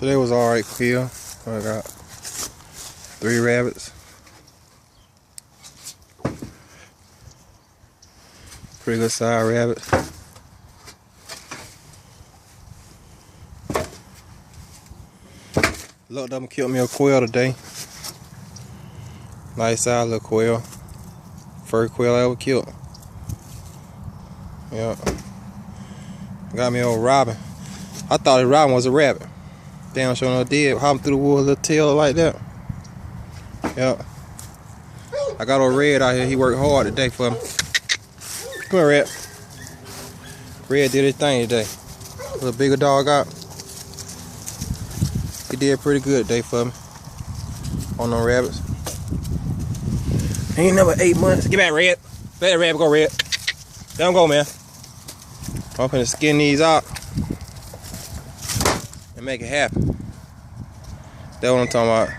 Today was alright kill. I got 3 rabbits. Pretty good size rabbit. Looked up and killed me a quail today. Nice size little quail. First quail I ever killed. Yep. Got me old robin. I thought a robin was a rabbit. Damn sure no did. Hopping through the woods, little tail like that. Yep. I got old Red out here. He worked hard today for me. Come here, Red. Red did his thing today. A little bigger dog out. He did pretty good today for me. On them rabbits. He ain't never 8 months. Get back, Red. Let that rabbit go, Red. Let him go, man. I'm finna skin these out and make it happen. That's what I'm talking about.